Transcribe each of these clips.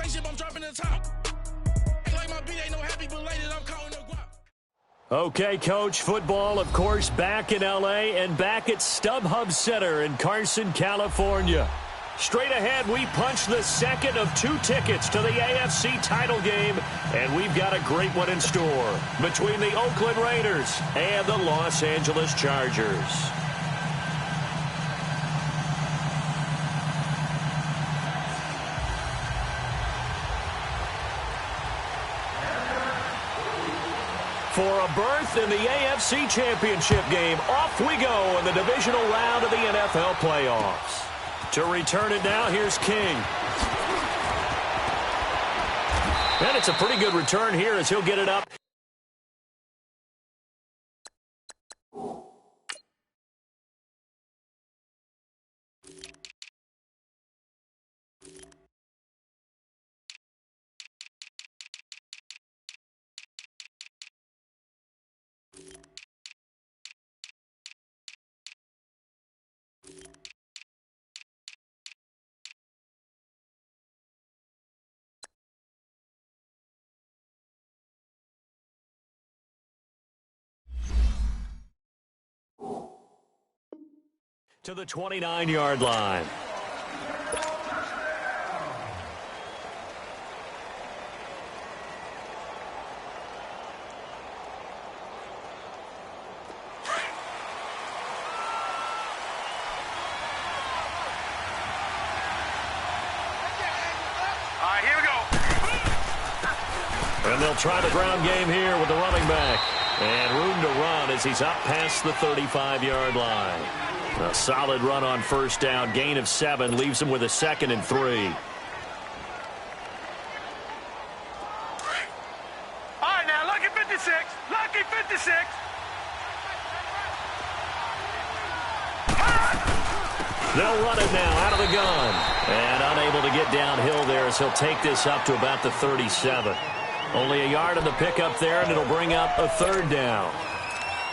spaceship, I'm dropping the top. Like my beat ain't no happy belated, I'm counting the guap. Okay, Coach, football, of course, back in L.A. and back at StubHub Center in Carson, California. Straight ahead, we punch the second of 2 tickets to the AFC title game, and we've got a great one in store between the Oakland Raiders and the Los Angeles Chargers. For a berth in the AFC Championship game, off we go in the divisional round of the NFL playoffs. To return it now, here's King. And it's a pretty good return here as he'll get it up. To the 29-yard line. Here we go. And they'll try the ground game here with the running back. And room to run as he's up past the 35-yard line. A solid run on first down. Gain of 7 leaves him with a 2nd and 3. All right, now, lucky 56. Lucky 56. They'll run it now out of the gun. And unable to get downhill there as he'll take this up to about the 37. Only a yard on the pickup there, and it'll bring up a 3rd down.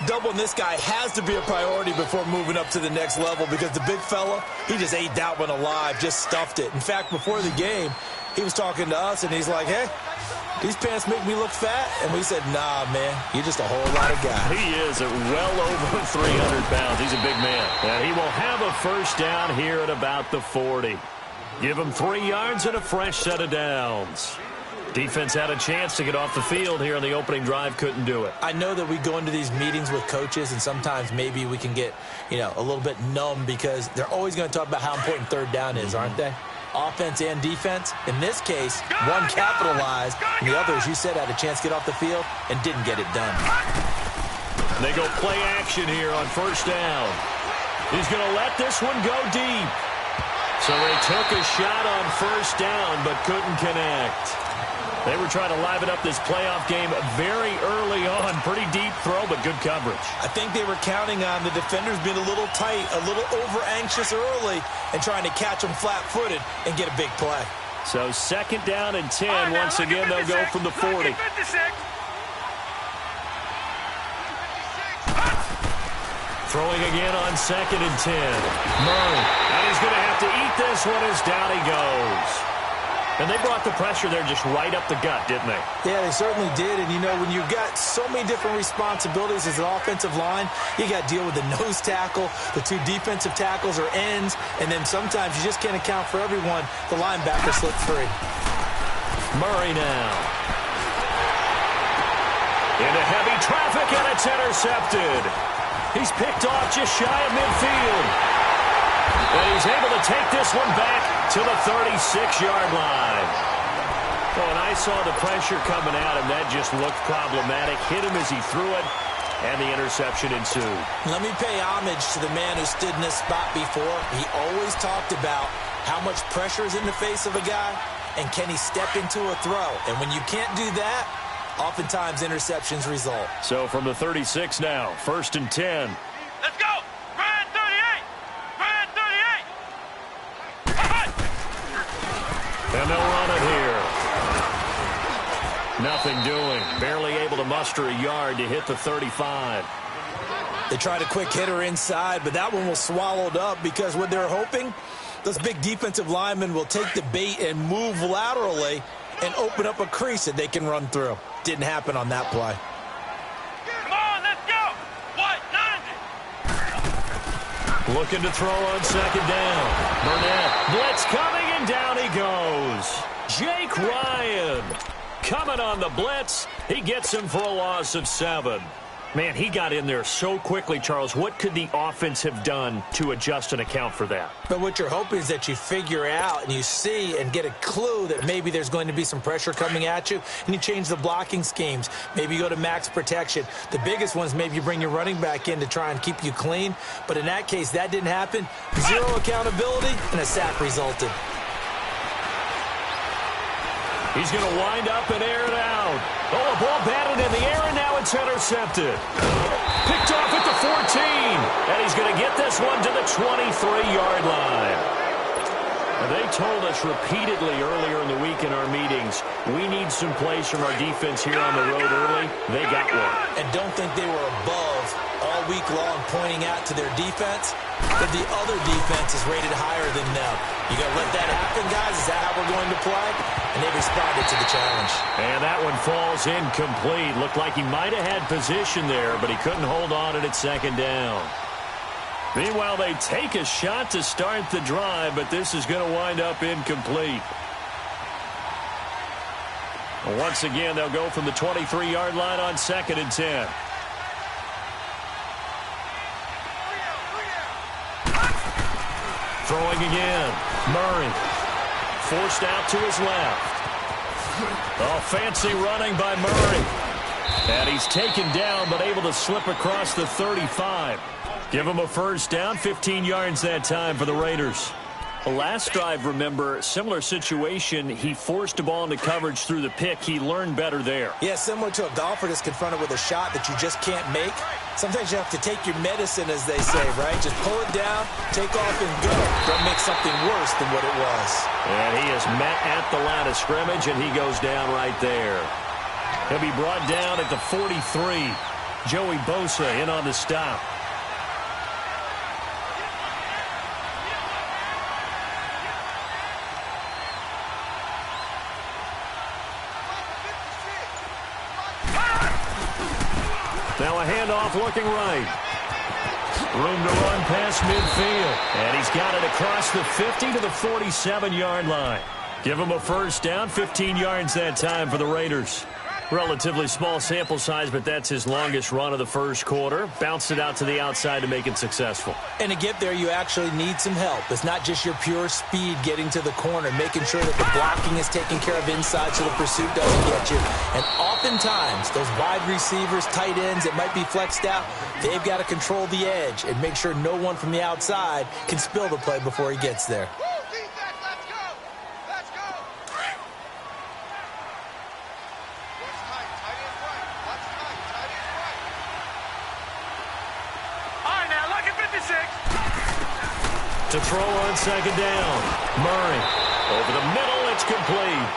Doubling this guy has to be a priority before moving up to the next level because the big fella, he just ate that one alive, just stuffed it. In fact, before the game, he was talking to us, and he's like, hey, these pants make me look fat. And we said, nah, man, you're just a whole lot of guy. He is at well over 300 pounds. He's a big man. And he will have a first down here at about the 40. Give him 3 yards and a fresh set of downs. Defense had a chance to get off the field here on the opening drive, couldn't do it. I know that we go into these meetings with coaches, and sometimes maybe we can get, a little bit numb because they're always going to talk about how important 3rd down is, aren't they? Offense and defense. In this case, one capitalized, and the other, as you said, had a chance to get off the field and didn't get it done. They go play action here on first down. He's going to let this one go deep. So they took a shot on first down but couldn't connect. They were trying to liven up this playoff game very early on. Pretty deep throw, but good coverage. I think they were counting on the defenders being a little tight, a little over-anxious early, and trying to catch them flat-footed and get a big play. So 2nd down and 10. Once again, they'll go from the 40. Throwing again on 2nd and 10. Murray. And he's going to have to eat this one as down he goes. And they brought the pressure there just right up the gut, didn't they? Yeah, they certainly did. And, when you've got so many different responsibilities as an offensive line, you got to deal with the nose tackle, the 2 defensive tackles or ends, and then sometimes you just can't account for everyone. The linebacker slipped free. Murray now. Into heavy traffic, and it's intercepted. He's picked off just shy of midfield. And he's able to take this one back to the 36-yard line. Oh, and I saw the pressure coming at him. That just looked problematic. Hit him as he threw it, and the interception ensued. Let me pay homage to the man who stood in this spot before. He always talked about how much pressure is in the face of a guy, and can he step into a throw. And when you can't do that, oftentimes interceptions result. So from the 36 now, 1st and 10. Let's go. Ryan 38. Ryan 38. And they'll run it here. Nothing doing. Barely able to muster a yard to hit the 35. They tried a quick hitter inside, but that one was swallowed up because what they're hoping Those big defensive linemen will take the bait and move laterally and open up a crease that they can run through. Didn't happen on that play. Come on, let's go. What? 90. Looking to throw on second down. Burnett, blitz coming, and down he goes. Jake Ryan coming on the blitz. He gets him for a loss of 7. Man, he got in there so quickly, Charles. What could the offense have done to adjust and account for that? But what you're hoping is that you figure out and you see and get a clue that maybe there's going to be some pressure coming at you, and you change the blocking schemes. Maybe you go to max protection. The biggest one is maybe you bring your running back in to try and keep you clean. But in that case, that didn't happen. Zero accountability, and a sack resulted. He's going to wind up and air it out. Oh, a ball batted in the air, and now it's intercepted. Picked off at the 14. And he's going to get this one to the 23-yard line. And they told us repeatedly earlier in the week in our meetings, we need some plays from our defense here on the road early. They got one. And don't think they were above all week long pointing out to their defense that the other defense is rated higher than them. You got to let that happen, guys. Is that how we're going to play? And they responded to the challenge. And that one falls incomplete. Looked like he might have had position there, but he couldn't hold on at second down. Meanwhile, they take a shot to start the drive, but this is going to wind up incomplete. Once again, they'll go from the 23-yard line on 2nd and 10. Throwing again. Murray. Forced out to his left. Oh, fancy running by Murray. And he's taken down, but able to slip across the 35. Give him a first down, 15 yards that time for the Raiders. The last drive, remember, similar situation. He forced a ball into coverage through the pick. He learned better there. Yeah, similar to a golfer that's confronted with a shot that you just can't make. Sometimes you have to take your medicine, as they say, right? Just pull it down, take off, and go. Don't make something worse than what it was. And he is met at the line of scrimmage, and he goes down right there. He'll be brought down at the 43. Joey Bosa in on the stop. Now a handoff looking right. Room to run past midfield. And he's got it across the 50 to the 47-yard line. Give him a first down, 15 yards that time for the Raiders. Relatively small sample size, but that's his longest run of the first quarter. Bounced it out to the outside to make it successful. And to get there, you actually need some help. It's not just your pure speed getting to the corner, making sure that the blocking is taken care of inside so the pursuit doesn't get you. And oftentimes, those wide receivers, tight ends that might be flexed out, they've got to control the edge and make sure no one from the outside can spill the play before he gets there. To throw on second down. Murray. Over the middle, it's complete.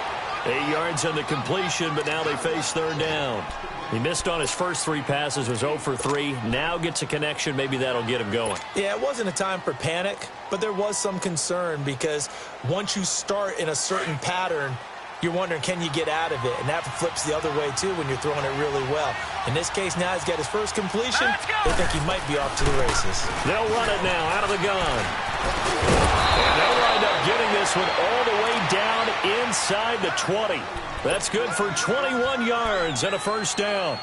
8 yards on the completion, but now they face third down. He missed on his first 3 passes, was 0 for 3. Now gets a connection. Maybe that'll get him going. Yeah, it wasn't a time for panic, but there was some concern because once you start in a certain pattern, you're wondering, can you get out of it? And that flips the other way, too, when you're throwing it really well. In this case, now he's got his first completion. They think he might be off to the races. They'll run it now out of the gun. And they'll wind up getting this one all the way down inside the 20. That's good for 21 yards and a first down.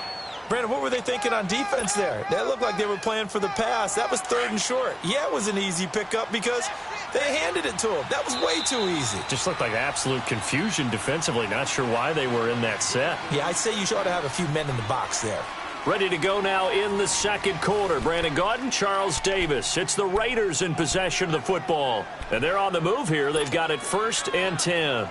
Brandon, what were they thinking on defense there? That looked like they were playing for the pass. That was 3rd and short. Yeah, it was an easy pickup because they handed it to him. That was way too easy. Just looked like absolute confusion defensively. Not sure why they were in that set. Yeah, I'd say you ought to have a few men in the box there. Ready to go now in the second quarter. Brandon Gaudin, Charles Davis. It's the Raiders in possession of the football. And they're on the move here. They've got it 1st and 10.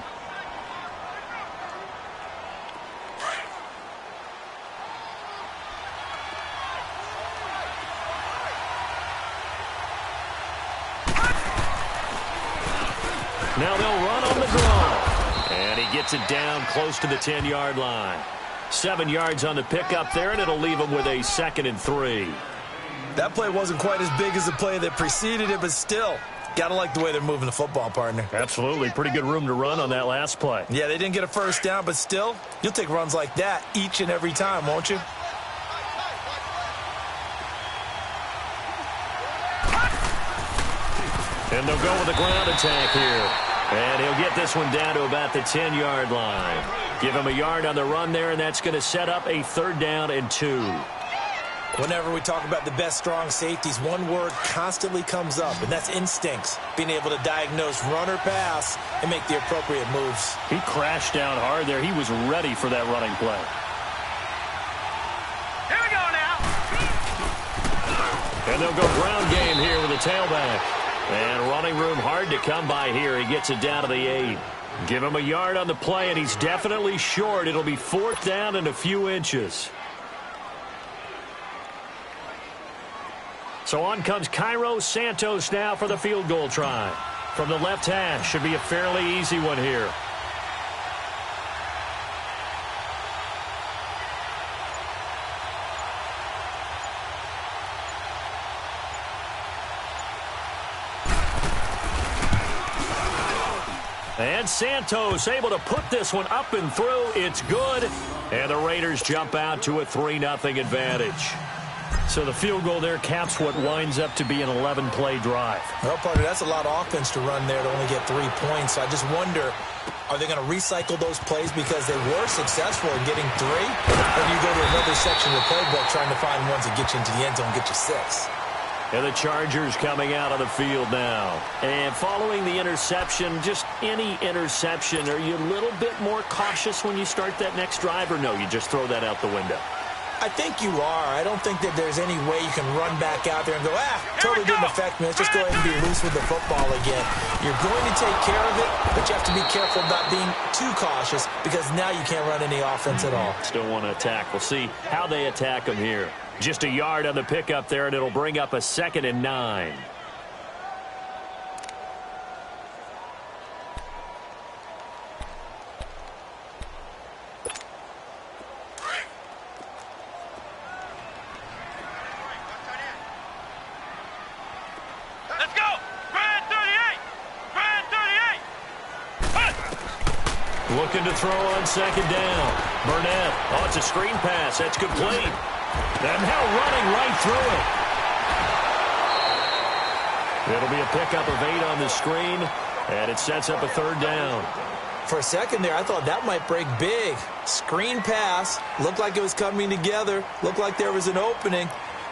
Now they'll run on the draw. And he gets it down close to the 10-yard line. 7 yards on the pickup there, and it'll leave him with a 2nd and 3. That play wasn't quite as big as the play that preceded it, but still, Gotta like the way they're moving the football, partner. Absolutely. Pretty good room to run on that last play. Yeah, they didn't get a first down, but still, you'll take runs like that each and every time, won't you? And they'll go with a ground attack here. And he'll get this one down to about the 10-yard line. Give him a yard on the run there, and that's going to set up a 3rd down and 2. Whenever we talk about the best strong safeties, one word constantly comes up, and that's instincts. Being able to diagnose run or pass and make the appropriate moves. He crashed down hard there. He was ready for that running play. Here we go now. And they'll go ground game here with a tailback. And running room hard to come by here. He gets it down to the 8. Give him a yard on the play, and he's definitely short. It'll be 4th down and a few inches. So on comes Cairo Santos now for the field goal try. From the left hash, should be a fairly easy one here. And Santos able to put this one up and through. It's good. And the Raiders jump out to a 3-0 advantage. So the field goal there caps what winds up to be an 11-play drive. Well, partner, that's a lot of offense to run there to only get 3 points. So I just wonder, are they going to recycle those plays because they were successful in getting 3? Or do you go to another section of the playbook trying to find ones that get you into the end zone and get you 6? And the Chargers coming out on the field now. And following the interception, just any interception, are you a little bit more cautious when you start that next drive, or no, you just throw that out the window? I think you are. I don't think that there's any way you can run back out there and go, totally didn't affect me. Let's just go ahead and be loose with the football again. You're going to take care of it, but you have to be careful about being too cautious because now you can't run any offense at all. Still want to attack. We'll see how they attack them here. Just a yard on the pickup there, and it'll bring up a 2nd and 9. Let's go. Brand 38. Brand 38. Looking to throw on 2nd down. Burnett. Oh, it's a screen pass. That's complete. And now running right through it. It'll be a pickup of 8 on the screen, and it sets up a 3rd down. For a second there, I thought that might break big. Screen pass. Looked like it was coming together. Looked like there was an opening.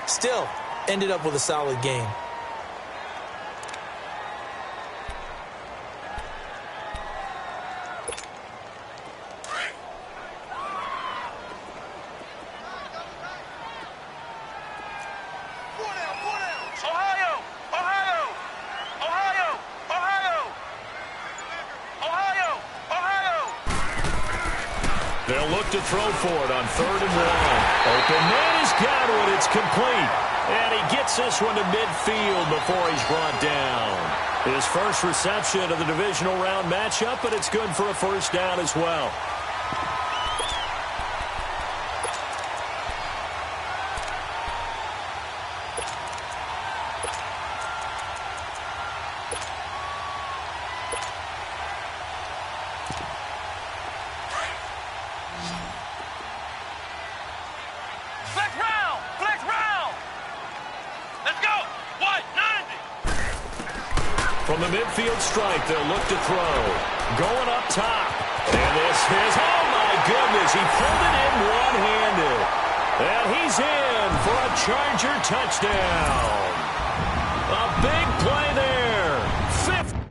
Still, ended up with a solid game. They'll look to throw for it on 3rd and 1. Open man has got one. It's complete. And he gets this one to midfield before he's brought down. His first reception of the divisional round matchup, but it's good for a 1st down as well. From the midfield strike, they'll look to throw. Going up top. And this is, oh my goodness, he pulled it in one-handed. And he's in for a Charger touchdown. A big play there. 50.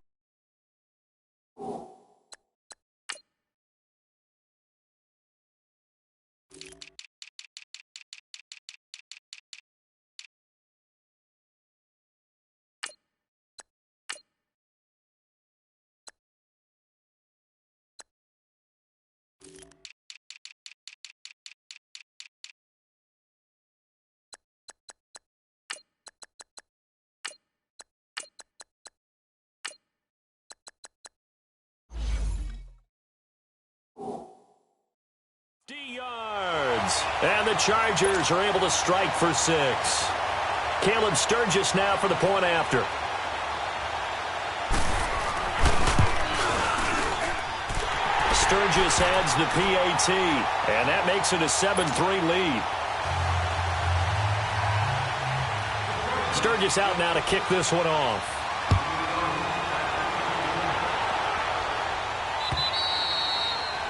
Yards. And the Chargers are able to strike for 6. Caleb Sturgis now for the point after. Sturgis adds the PAT, and that makes it a 7-3 lead. Sturgis out now to kick this one off.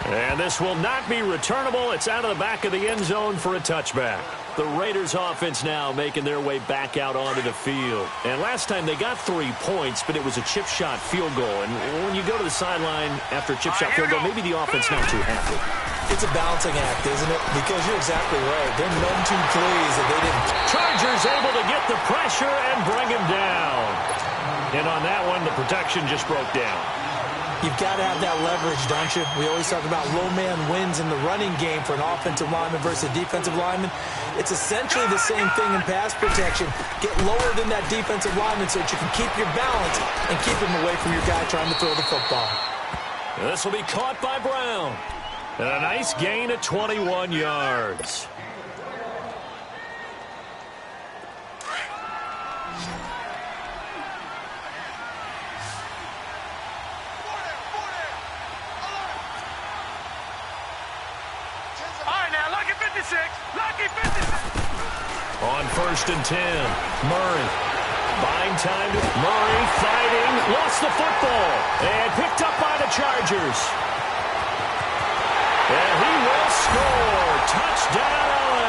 And this will not be returnable. It's out of the back of the end zone for a touchback. The Raiders offense now making their way back out onto the field. And last time they got 3 points, but it was a chip shot field goal. And when you go to the sideline after a chip shot field goal, maybe the offense not too happy. It's a balancing act, isn't it? Because you're exactly right. They're none too pleased that they didn't. Chargers able to get the pressure and bring him down. And on that one, the protection just broke down. You've got to have that leverage, don't you? We always talk about low man wins in the running game for an offensive lineman versus a defensive lineman. It's essentially the same thing in pass protection. Get lower than that defensive lineman so that you can keep your balance and keep him away from your guy trying to throw the football. And this will be caught by Brown. And a nice gain of 21 yards. Lucky 56. On 1st and 10, Murray. Buying time. Murray fighting. Lost the football. And picked up by the Chargers. And he will score. Touchdown, LA.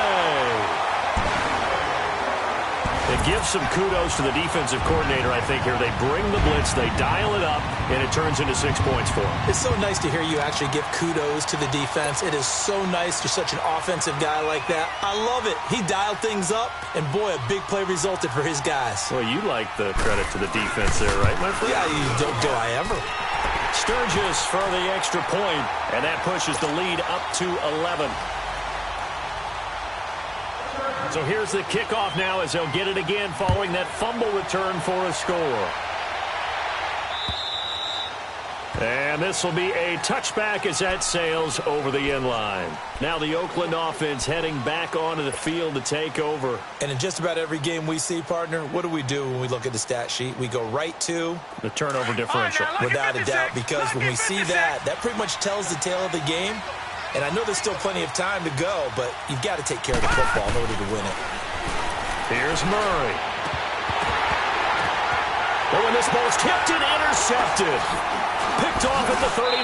It gives some kudos to the defensive coordinator, I think, here. They bring the blitz, they dial it up, and it turns into 6 points for them. It's so nice to hear you actually give kudos to the defense. It is so nice you're such an offensive guy like that. I love it. He dialed things up, and boy, a big play resulted for his guys. Well, you like the credit to the defense there, right, my friend? Yeah, do I ever. Sturgis for the extra point, and that pushes the lead up to 11. So here's the kickoff now as they'll get it again following that fumble return for a score. And this will be a touchback as that sails over the end line. Now the Oakland offense heading back onto the field to take over. And in just about every game we see, partner, what do we do when we look at the stat sheet? We go right to the turnover differential. Without a doubt, because when we see that pretty much tells the tale of the game. And I know there's still plenty of time to go, but you've got to take care of the football in order to win it. Here's Murray. Oh, and this ball's tipped and intercepted. Picked off at the 39.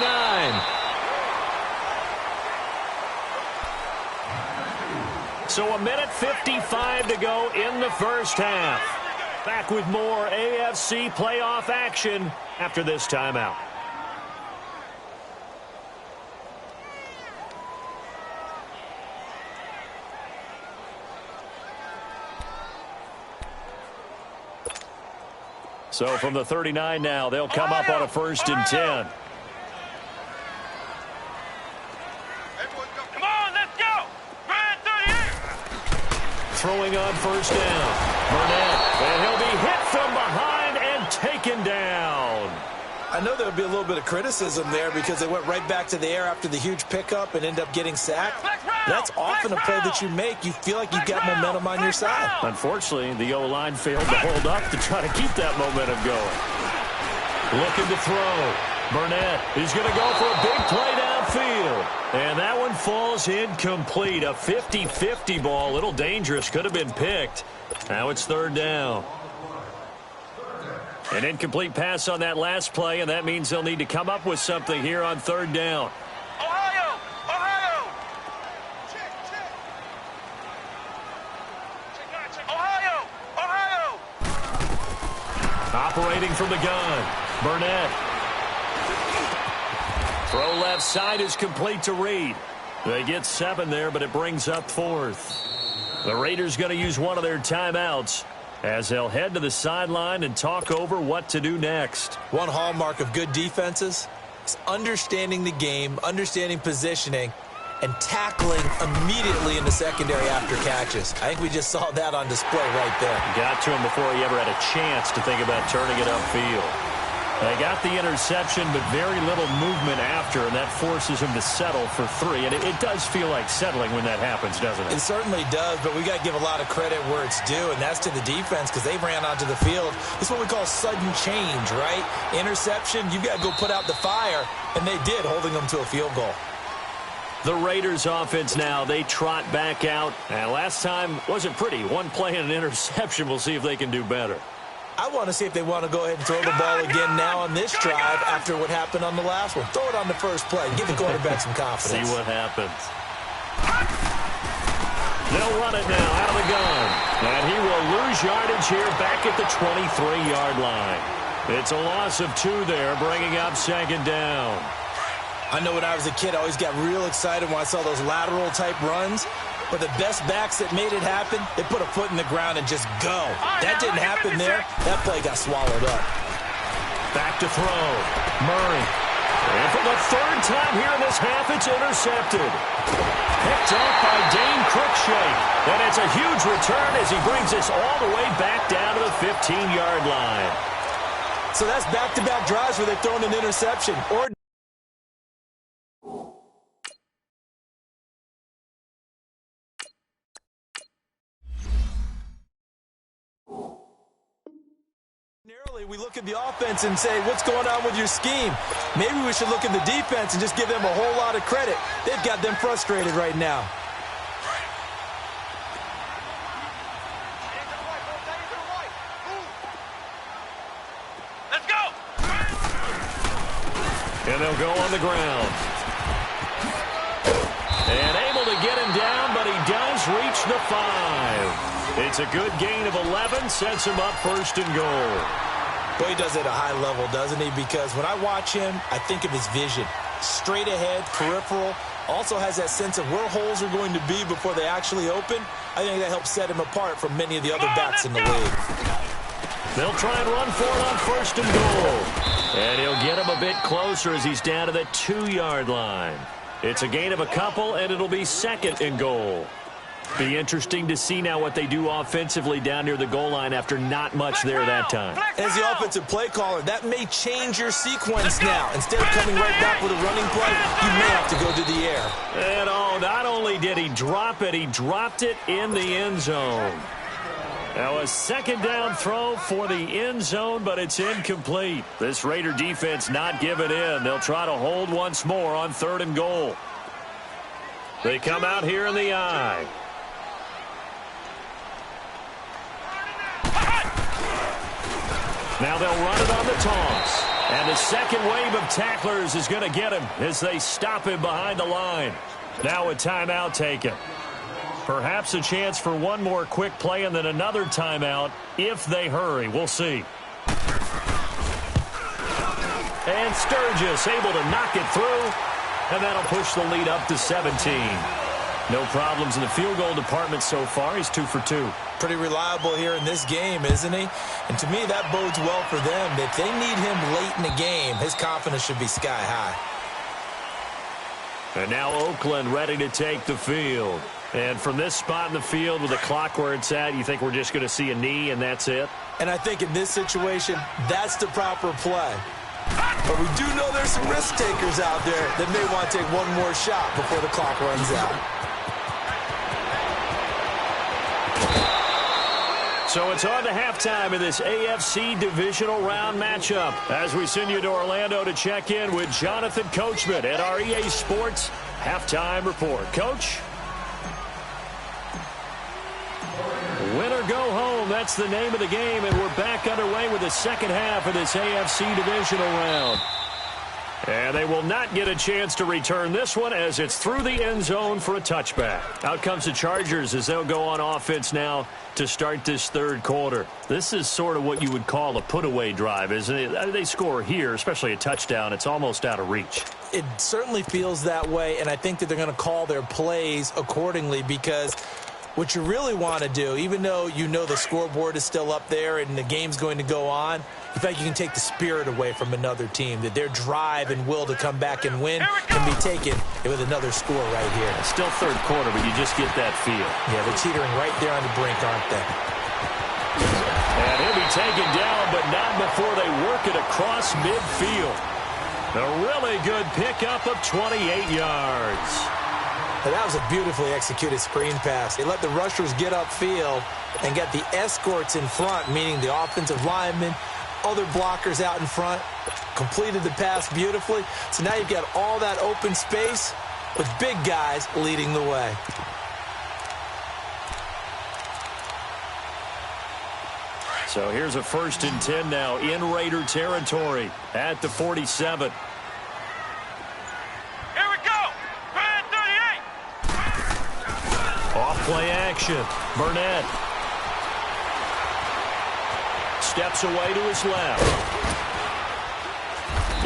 So a minute 55 to go in the first half. Back with more AFC playoff action after this timeout. So from the 39 now, they'll come up on a 1st and 10. Come on, let's go. Brad 38. Throwing on 1st down. Burnett. And he'll be hit from behind and taken down. I know there'll be a little bit of criticism there because they went right back to the air after the huge pickup and end up getting sacked. That's often a play that you make. You feel like you've got momentum on your side. Unfortunately, the O-line failed to hold up to try to keep that momentum going. Looking to throw. Burnett, he's going to go for a big play downfield. And that one falls incomplete. A 50-50 ball. A little dangerous. Could have been picked. Now it's 3rd down. An incomplete pass on that last play, and that means they'll need to come up with something here on 3rd down. Ohio! Ohio! Ohio! Ohio! Operating from the gun. Burnett. Throw left side is complete to Reed. They get 7 there, but it brings up 4th. The Raiders going to use one of their timeouts as they'll head to the sideline and talk over what to do next. One hallmark of good defenses is understanding the game, understanding positioning, and tackling immediately in the secondary after catches. I think we just saw that on display right there. Got to him before he ever had a chance to think about turning it upfield. They got the interception, but very little movement after, and that forces him to settle for 3. And it does feel like settling when that happens, doesn't it? It certainly does, but we got to give a lot of credit where it's due, and that's to the defense because they ran onto the field. It's what we call sudden change, right? Interception, you got to go put out the fire, and they did, holding them to a field goal. The Raiders offense now, they trot back out. And last time wasn't pretty. One play and an interception. We'll see if they can do better. I want to see if they want to go ahead and throw the ball again now on this drive after what happened on the last one. Throw it on the first play. Give the quarterback some confidence. See what happens. They'll run it now out of the gun. And he will lose yardage here back at the 23-yard line. It's a loss of 2 there, bringing up second down. I know when I was a kid, I always got real excited when I saw those lateral-type runs. But the best backs that made it happen, they put a foot in the ground and just go. That didn't happen there. That play got swallowed up. Back to throw. Murray. And for the 3rd time here in this half, it's intercepted. Picked off by Dane Cruikshank. And it's a huge return as he brings us all the way back down to the 15-yard line. So that's back-to-back drives where they've thrown an interception. We look at the offense and say, what's going on with your scheme? Maybe we should look at the defense and just give them a whole lot of credit. They've got them frustrated right now. Let's go! And they'll go on the ground. And able to get him down, but he does reach the 5. It's a good gain of 11, sets him up 1st and goal. Well, he does it at a high level, doesn't he? Because when I watch him, I think of his vision. Straight ahead, peripheral, also has that sense of where holes are going to be before they actually open. I think that helps set him apart from many of the other backs in the league. They'll try and run for it on 1st and goal. And he'll get him a bit closer as he's down to the 2-yard line. It's a gain of a couple, and it'll be 2nd and goal. Be interesting to see now what they do offensively down near the goal line after not much there that time. As the offensive play caller, that may change your sequence now. Instead of coming right back with a running play, you may have to go to the air. And not only did he drop it, he dropped it in the end zone. Now a 2nd down throw for the end zone, but it's incomplete. This Raider defense not giving in. They'll try to hold once more on 3rd and goal. They come out here in the I. Now they'll run it on the toss. And the second wave of tacklers is going to get him as they stop him behind the line. Now a timeout taken. Perhaps a chance for one more quick play and then another timeout if they hurry. We'll see. And Sturgis able to knock it through. And that'll push the lead up to 17. No problems in the field goal department so far. He's 2 for 2. Pretty reliable here in this game, isn't he? And to me, that bodes well for them. If they need him late in the game, his confidence should be sky high. And now Oakland ready to take the field. And from this spot in the field with the clock where it's at, you think we're just going to see a knee and that's it? And I think in this situation, that's the proper play. But we do know there's some risk takers out there that may want to take one more shot before the clock runs out. So it's on to halftime of this AFC divisional round matchup as we send you to Orlando to check in with Jonathan Coachman at our EA Sports Halftime Report. Coach? Win or go home, that's the name of the game, and we're back underway with the second half of this AFC divisional round. And they will not get a chance to return this one as it's through the end zone for a touchback. Out comes the Chargers as they'll go on offense now to start this third quarter. This is sort of what you would call a put-away drive, isn't it? They score here, especially a touchdown. It's almost out of reach. It certainly feels that way, and I think that they're going to call their plays accordingly because what you really want to do, even though you know the scoreboard is still up there and the game's going to go on, in fact, you can take the spirit away from another team, that their drive and will to come back and win can be taken with another score right here. It's still third quarter, but you just get that feel. Yeah, they're teetering right there on the brink, aren't they? And he'll be taken down, but not before they work it across midfield. A really good pickup of 28 yards. Now, that was a beautifully executed screen pass. They let the rushers get upfield and get the escorts in front, meaning the offensive linemen, other blockers out in front, completed the pass beautifully. So now you've got all that open space with big guys leading the way. So here's a 1st and 10 now in Raider territory at the 47. Here we go. Brand 38. Off play action. Burnett steps away to his left.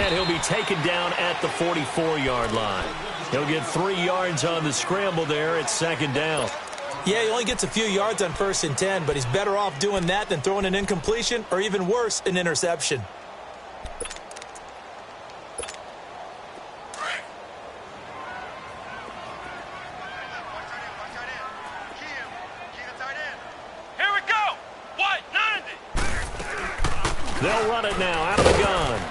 And he'll be taken down at the 44-yard line. He'll get 3 yards on the scramble there at 2nd down. Yeah, he only gets a few yards on 1st and 10, but he's better off doing that than throwing an incompletion or even worse, an interception. Here we go. White 90. They'll run it now out of the gun.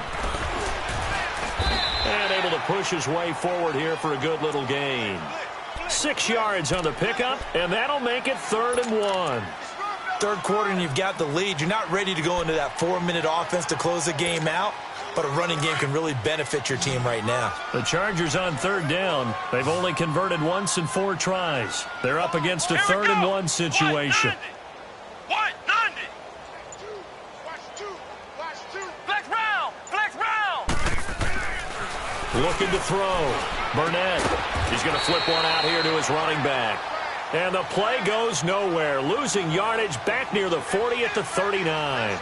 And able to push his way forward here for a good little gain. 6 yards on the pickup, and that'll make it 3rd and 1. Third quarter and you've got the lead. You're not ready to go into that 4-minute offense to close the game out, but a running game can really benefit your team right now. The Chargers on 3rd down. They've only converted once in 4 tries. They're up against a 3rd and 1 situation. White 90. Flex round. Flex round. Looking to throw. Burnett. He's going to flip one out here to his running back. And the play goes nowhere. Losing yardage back near the 40 at the 39.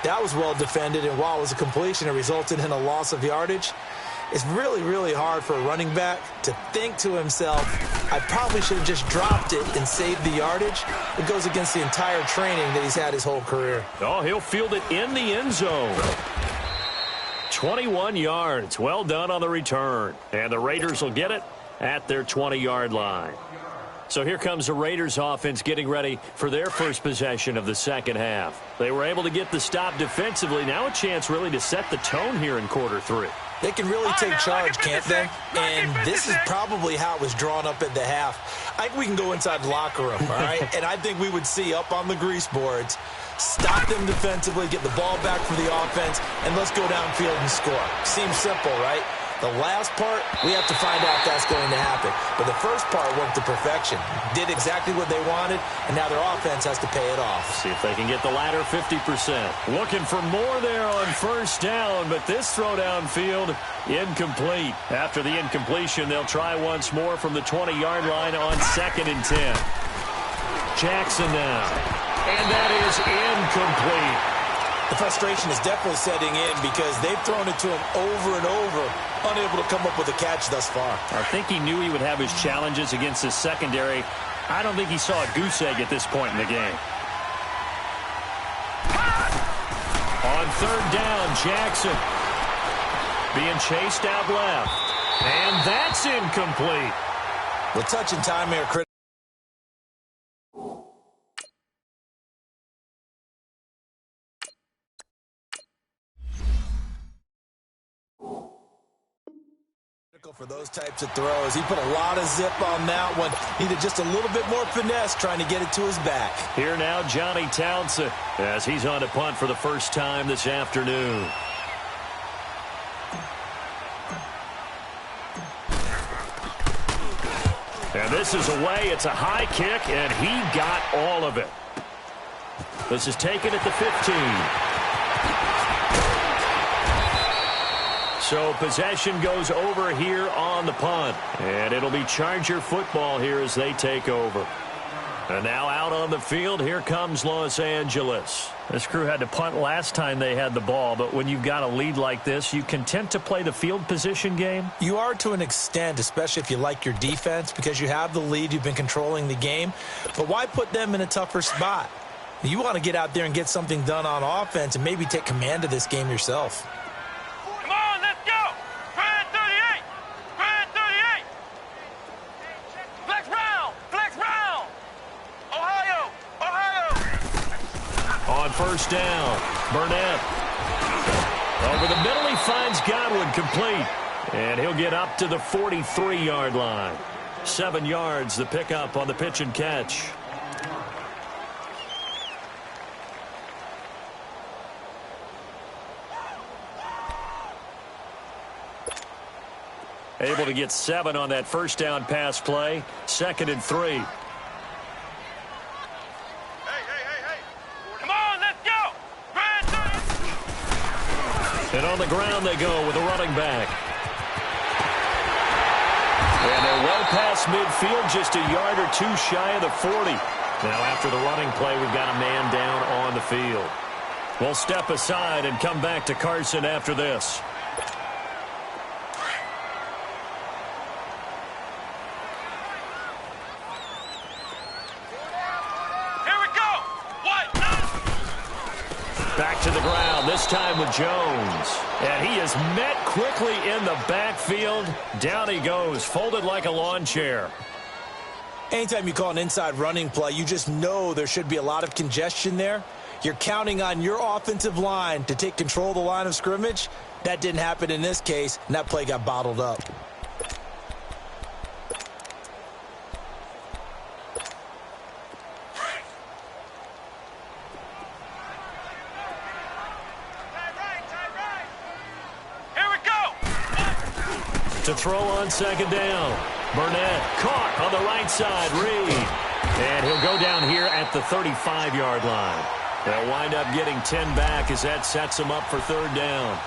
That was well defended, and while it was a completion, it resulted in a loss of yardage. It's really, really hard for a running back to think to himself, I probably should have just dropped it and saved the yardage. It goes against the entire training that he's had his whole career. Oh, he'll field it in the end zone. 21 yards. Well done on the return. And the Raiders will get it at their 20-yard line. So here comes the Raiders offense getting ready for their first possession of the second half. They were able to get the stop defensively. Now a chance really to set the tone here in quarter 3. They can really take charge, can't they? And this is probably how it was drawn up at the half. I think we can go inside the locker room, all right? And I think we would see up on the grease boards, stop them defensively, get the ball back for the offense, and let's go downfield and score. Seems simple, right? The last part, we have to find out if that's going to happen. But the first part went to perfection. Did exactly what they wanted, and now their offense has to pay it off. See if they can get the latter 50%. Looking for more there on 1st down, but this throw downfield, incomplete. After the incompletion, they'll try once more from the 20-yard line on 2nd and 10. Jackson now. And that is incomplete. The frustration is definitely setting in because they've thrown it to him over and over, unable to come up with a catch thus far. I think he knew he would have his challenges against his secondary. I don't think he saw a goose egg at this point in the game. On 3rd down, Jackson being chased out left. And that's incomplete. The touch and time here, critical. For those types of throws. He put a lot of zip on that one. Needed just a little bit more finesse trying to get it to his back. Here now, Johnny Townsend, as he's on to punt for the first time this afternoon. And this is away. It's a high kick, and he got all of it. This is taken at the 15. So possession goes over here on the punt. And it'll be Charger football here as they take over. And now out on the field, here comes Los Angeles. This crew had to punt last time they had the ball, but when you've got a lead like this, you content to play the field position game? You are to an extent, especially if you like your defense, because you have the lead, you've been controlling the game. But why put them in a tougher spot? You want to get out there and get something done on offense and maybe take command of this game yourself. first down. Burnett. Over the middle, he finds Godwin complete. And he'll get up to the 43-yard line. 7 yards, the pickup on the pitch and catch. Able to get 7 on that first down pass play. 2nd and 3. Hey. Come on, let's go. And on the ground they go with a running back. And they're well past midfield, just a yard or two shy of the 40. Now after the running play, we've got a man down on the field. We'll step aside and come back to Carson after this. Back to the ground, this time with Jones. And he is met quickly in the backfield. Down he goes, folded like a lawn chair. Anytime you call an inside running play, you just know there should be a lot of congestion there. You're counting on your offensive line to take control of the line of scrimmage. That didn't happen in this case, and that play got bottled up. To throw on 2nd down. Burnett caught on the right side. Reed. And he'll go down here at the 35-yard line. They'll wind up getting 10 back as that sets them up for 3rd down.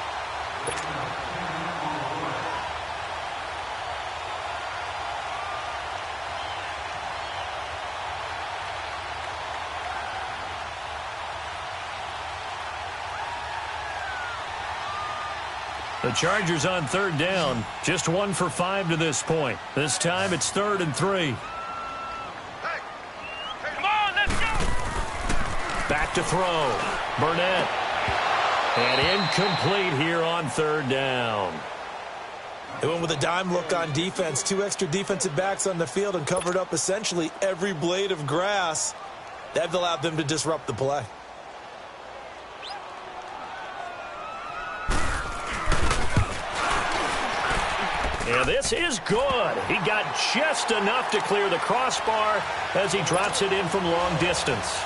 The Chargers on 3rd down. Just 1 for 5 to this point. This time it's 3rd and 3. Hey, come on, let's go. Back to throw. Burnett. And incomplete here on 3rd down. They went with a dime look on defense. 2 extra defensive backs on the field and covered up essentially every blade of grass. That allowed them to disrupt the play. And this is good. He got just enough to clear the crossbar as he drops it in from long distance.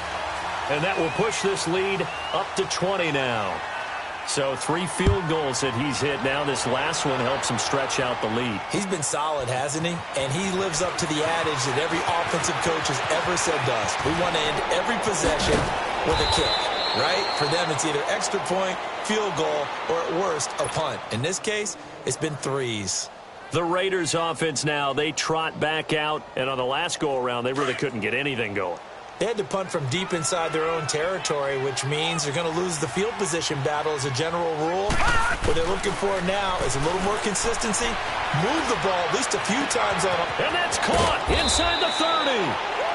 And that will push this lead up to 20 now. So 3 field goals that he's hit now. This last one helps him stretch out the lead. He's been solid, hasn't he? And he lives up to the adage that every offensive coach has ever said to us. We want to end every possession with a kick, right? For them, it's either extra point, field goal, or at worst, a punt. In this case, it's been 3s. The Raiders offense now, they trot back out, and on the last go-around, they really couldn't get anything going. They had to punt from deep inside their own territory, which means they're going to lose the field position battle as a general rule. What they're looking for now is a little more consistency, move the ball at least a few times on them. And that's caught inside the 30.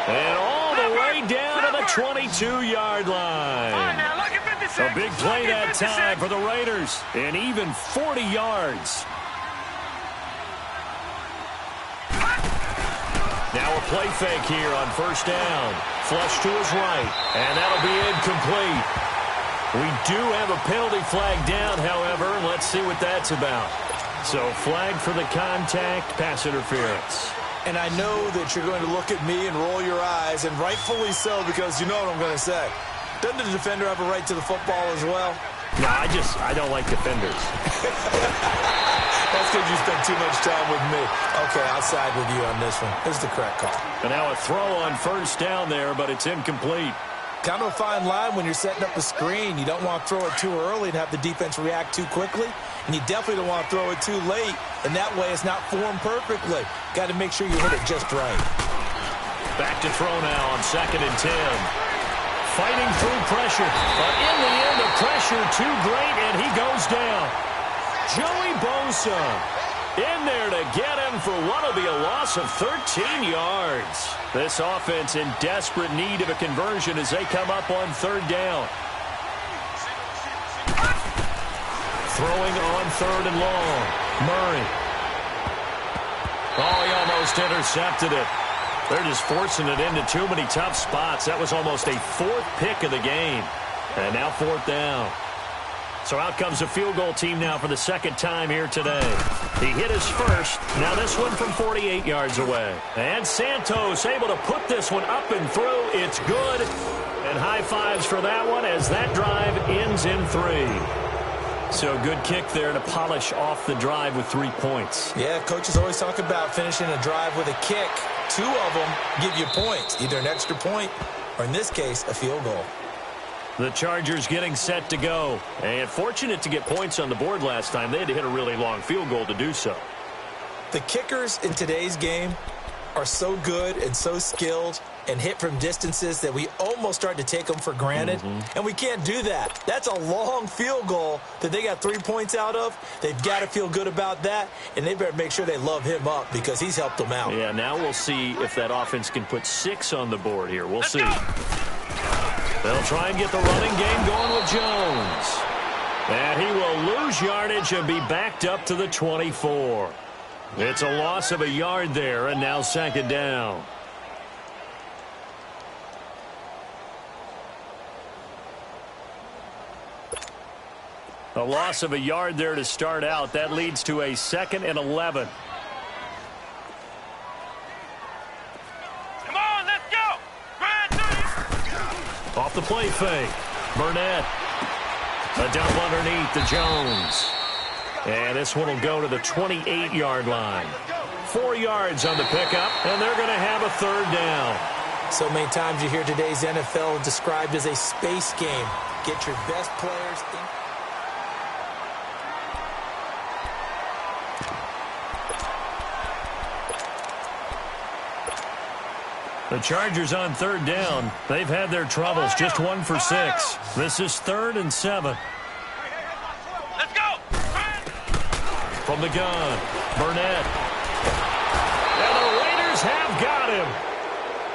And all the way down to the 22-yard line. Now, look at 56. A big play that time for the Raiders, and even 40 yards. Now a play fake here on 1st down. Flush to his right, and that'll be incomplete. We do have a penalty flag down, however, and let's see what that's about. So flag for the contact, pass interference. And I know that you're going to look at me and roll your eyes, and rightfully so, because you know what I'm going to say. Doesn't the defender have a right to the football as well? No, I don't like defenders. That's because you spent too much time with me. Okay, I'll side with you on this one. Here's the correct call. And now a throw on 1st down there, but it's incomplete. Kind of a fine line when you're setting up a screen. You don't want to throw it too early and have the defense react too quickly. And you definitely don't want to throw it too late. And that way it's not formed perfectly. Got to make sure you hit it just right. Back to throw now on 2nd and 10. Fighting through pressure. But in the end, the pressure too great, and he goes down. Joey Bosa in there to get him for what will be a loss of 13 yards. This offense in desperate need of a conversion as they come up on 3rd down. Throwing on 3rd and long. Murray. Oh, he almost intercepted it. They're just forcing it into too many tough spots. That was almost a 4th pick of the game. And now 4th down. So out comes a field goal team now for the second time here today. He hit his first. Now this one from 48 yards away. And Santos able to put this one up and through. It's good. And high fives for that one as that drive ends in 3. So good kick there to polish off the drive with 3 points. Yeah, coaches always talk about finishing a drive with a kick. 2 of them give you points, either an extra point or, in this case, a field goal. The Chargers getting set to go. And fortunate to get points on the board last time. They had to hit a really long field goal to do so. The kickers in today's game are so good and so skilled and hit from distances that we almost start to take them for granted. And we can't do that. That's a long field goal that they got 3 points out of. They've got to feel good about that, and they better make sure they love him up because he's helped them out. Yeah, now we'll see if that offense can put 6 on the board here. We'll see. They'll try and get the running game going with Jones. And he will lose yardage and be backed up to the 24. It's a loss of a yard there, and now 2nd down. A loss of a yard there to start out. That leads to a 2nd and 11. Come on, let's go. Off the play fake. Burnett. A dump underneath to Jones. And this one will go to the 28-yard line. 4 yards on the pickup, and they're going to have a 3rd down. So many times you hear today's NFL described as a space game. Get your best players in. The Chargers on 3rd down. They've had their troubles. Just 1 for 6. This is 3rd and 7. Let's go. From the gun, Burnett. And the Raiders have got him.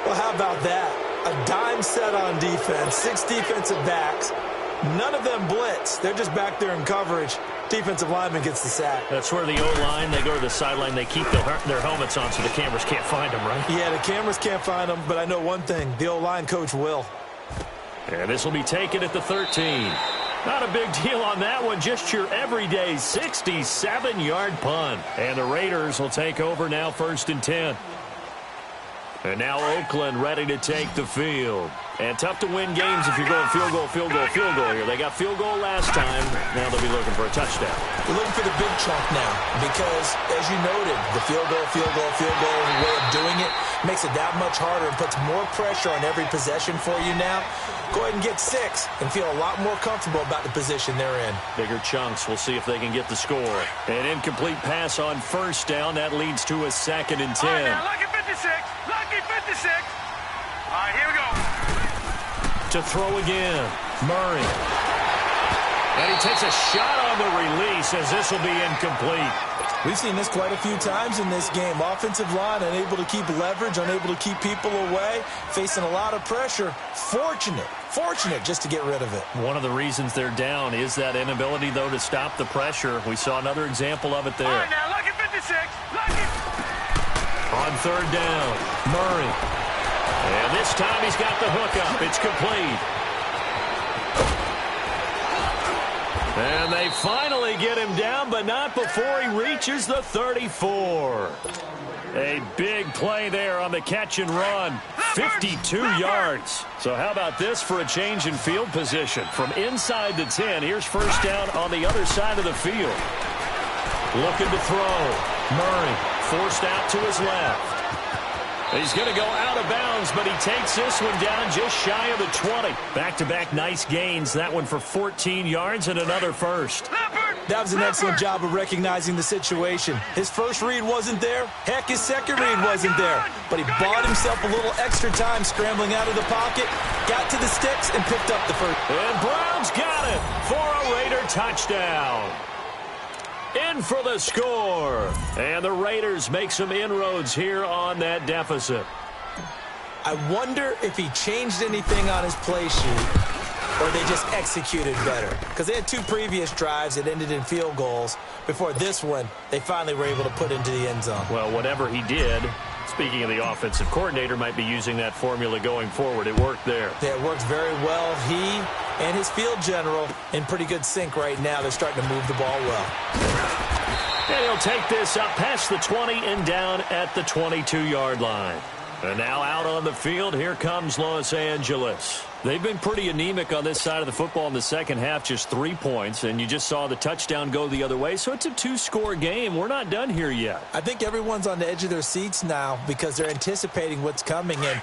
Well, how about that? A dime set on defense, 6 defensive backs. None of them blitz. They're just back there in coverage. Defensive lineman gets the sack. That's where the O-line, they go to the sideline, they keep their helmets on so the cameras can't find them, right? Yeah, the cameras can't find them, but I know one thing. The O-line coach will. And this will be taken at the 13. Not a big deal on that one. Just your everyday 67-yard punt. And the Raiders will take over now 1st and 10. And now Oakland ready to take the field. And tough to win games if you're going field goal here. They got field goal last time. Now they'll be looking for a touchdown. We're looking for the big chunk now because, as you noted, the field goal way of doing it makes it that much harder and puts more pressure on every possession for you now. Go ahead and get 6 and feel a lot more comfortable about the position they're in. Bigger chunks. We'll see if they can get the score. An incomplete pass on 1st down. That leads to a 2nd and 10. All right, now, lucky 56. Lucky 56. All right, here we go. To throw again, Murray. And he takes a shot on the release as this will be incomplete. We've seen this quite a few times in this game. Offensive line unable to keep leverage, unable to keep people away, facing a lot of pressure. Fortunate just to get rid of it. One of the reasons they're down is that inability, though, to stop the pressure. We saw another example of it there. All right, now, lucky 56. Lucky. On 3rd down, Murray. And this time he's got the hook up. It's complete. And they finally get him down, but not before he reaches the 34. A big play there on the catch and run. 52 yards. So how about this for a change in field position? From inside the 10, here's 1st down on the other side of the field. Looking to throw. Murray forced out to his left. He's going to go out of bounds, but he takes this one down just shy of the 20. Back-to-back nice gains. That one for 14 yards and another first. That was an excellent job of recognizing the situation. His first read wasn't there. Heck, his second read wasn't there. But he bought himself a little extra time scrambling out of the pocket, got to the sticks, and picked up the first. And Brown's got it for a Raider touchdown. In for the score. And the Raiders make some inroads here on that deficit. I wonder if he changed anything on his play sheet or they just executed better. Because they had 2 previous drives that ended in field goals. Before this one, they finally were able to put into the end zone. Well, whatever he did, speaking of the offensive coordinator, might be using that formula going forward. It worked there. Yeah, it worked very well. He and his field general in pretty good sync right now. They're starting to move the ball well. And he'll take this up past the 20 and down at the 22-yard line. And now out on the field, here comes Los Angeles. They've been pretty anemic on this side of the football in the second half, just 3 points, and you just saw the touchdown go the other way, so it's a 2-score game. We're not done here yet. I think everyone's on the edge of their seats now because they're anticipating what's coming, and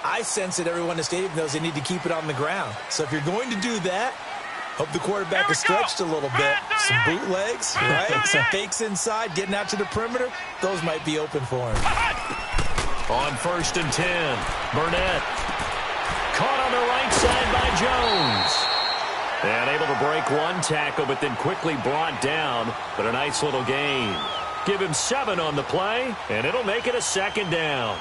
I sense that everyone in the stadium knows they need to keep it on the ground. So if you're going to do that, hope the quarterback is stretched a little bit. Some bootlegs, right? Some fakes inside, getting out to the perimeter. Those might be open for him. On 1st and 10, Burnett. Caught on the right side by Jones. And able to break one tackle, but then quickly brought down. But a nice little gain. Give him 7 on the play, and it'll make it a 2nd down.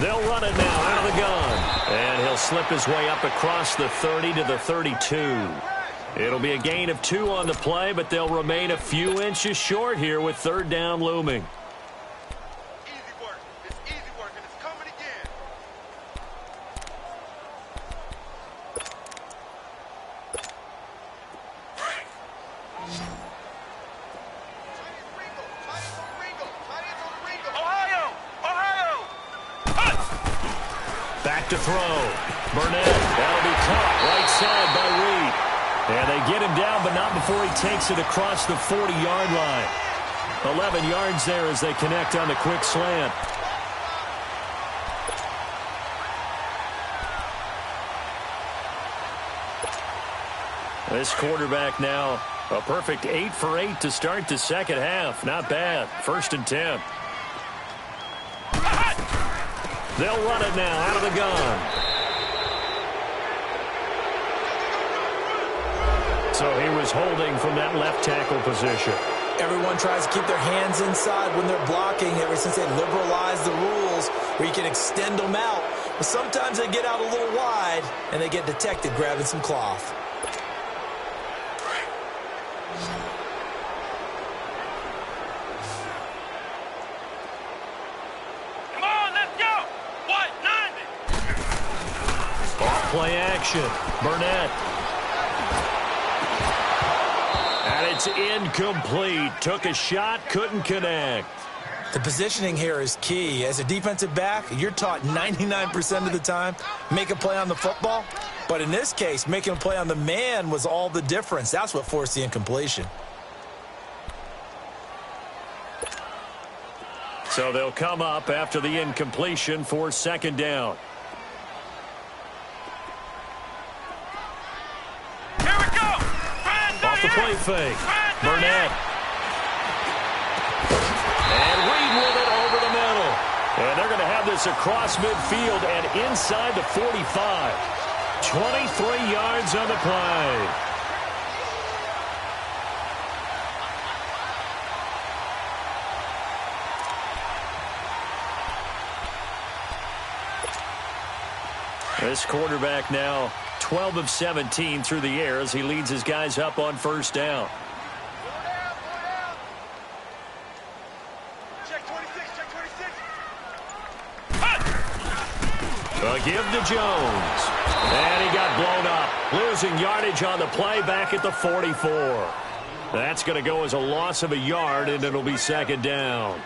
They'll run it now out of the gun. And he'll slip his way up across the 30 to the 32. It'll be a gain of 2 on the play, but they'll remain a few inches short here with 3rd down looming. Easy work. It's easy work, and it's coming again. Back to throw. Burnett. That'll be caught right side by Reed. And they get him down, but not before he takes it across the 40-yard line. 11 yards there as they connect on the quick slant. This quarterback now a perfect 8 for 8 to start the second half. Not bad. 1st and 10. They'll run it now out of the gun. So he was holding from that left tackle position. Everyone tries to keep their hands inside when they're blocking ever since they liberalized the rules where you can extend them out. But sometimes they get out a little wide and they get detected grabbing some cloth. Play action. Burnett. And it's incomplete. Took a shot, couldn't connect. The positioning here is key. As a defensive back, you're taught 99% of the time, make a play on the football. But in this case, making a play on the man was all the difference. That's what forced the incompletion. So they'll come up after the incompletion for 2nd down. The play fake. Burnett. And Reed with it over the middle. And they're going to have this across midfield and inside the 45. 23 yards on the play. This quarterback now 12 of 17 through the air as he leads his guys up on 1st down. Check 26, check 26. A give to Jones. And he got blown up. Losing yardage on the play back at the 44. That's going to go as a loss of a yard, and it'll be 2nd down.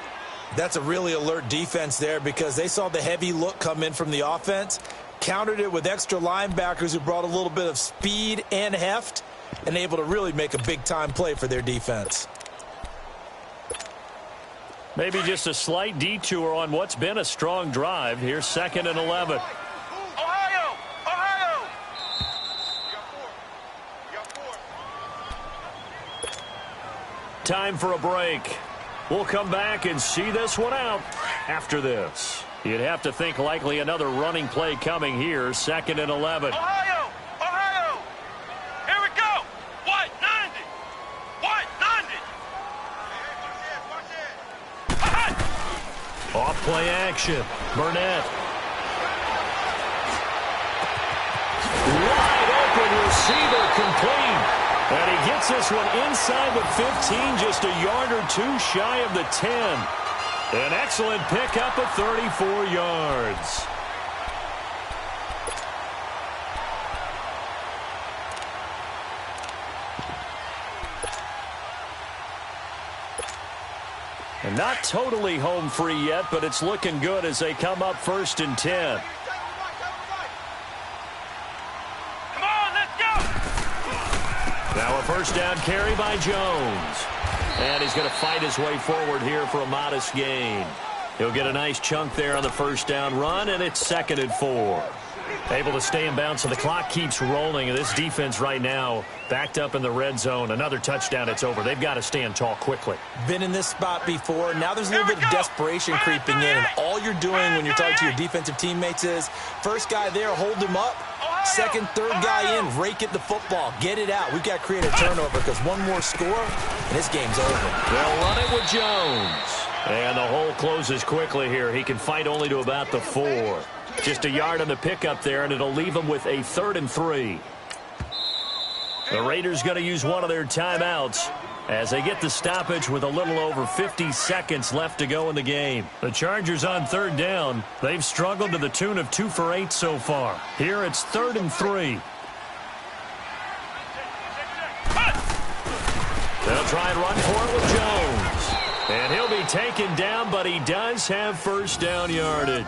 That's a really alert defense there because they saw the heavy look come in from the offense. Countered it with extra linebackers who brought a little bit of speed and heft and able to really make a big-time play for their defense. Maybe just a slight detour on what's been a strong drive. Here's 2nd and 11. Ohio! Ohio! You got 4. Time for a break. We'll come back and see this one out after this. You'd have to think likely another running play coming here. 2nd and 11. Ohio! Ohio! Here we go! White 90! White 90! Off play action. Burnett. complete. And he gets this one inside the 15, just a yard or two shy of the 10. An excellent pickup of 34 yards. And not totally home free yet, but it's looking good as they come up 1st and 10. Come on, let's go! Now a first down carry by Jones. And he's going to fight his way forward here for a modest gain. He'll get a nice chunk there on the first down run, and it's 2nd and 4. Able to stay in bounds, so the clock keeps rolling. And this defense right now backed up in the red zone. Another touchdown, it's over. They've got to stand tall quickly. Been in this spot before. Now there's a little bit of desperation creeping in. And all you're doing when you're talking to your defensive teammates is, first guy there, hold him up. Second, third guy in, rake at the football. Get it out. We've got to create a turnover because one more score, and this game's over. They'll run it with Jones. And the hole closes quickly here. He can fight only to about the 4. Just a yard on the pickup there, and it'll leave him with a 3rd and 3. The Raiders going to use one of their timeouts as they get the stoppage with a little over 50 seconds left to go in the game. The Chargers on 3rd down. They've struggled to the tune of 2 for 8 so far. Here it's 3rd and 3. They'll try and run for it with Jones. And he'll be taken down, but he does have first down yardage.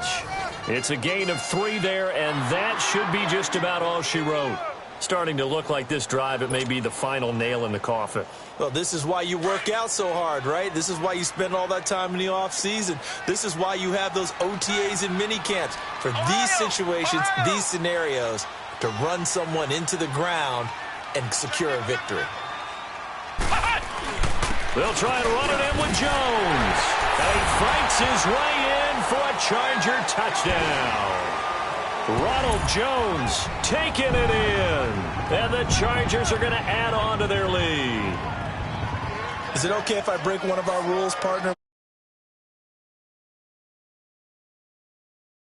It's a gain of 3 there, and that should be just about all she wrote. Starting to look like this drive, it may be the final nail in the coffin. Well, this is why you work out so hard, right? This is why you spend all that time in the offseason. This is why you have those OTAs and mini camps. For these situations, these scenarios, to run someone into the ground and secure a victory. They'll try and run it in with Jones. And he fights his way in for a Charger touchdown. Ronald Jones taking it in. And the Chargers are going to add on to their lead. Is it okay if I break one of our rules, partner?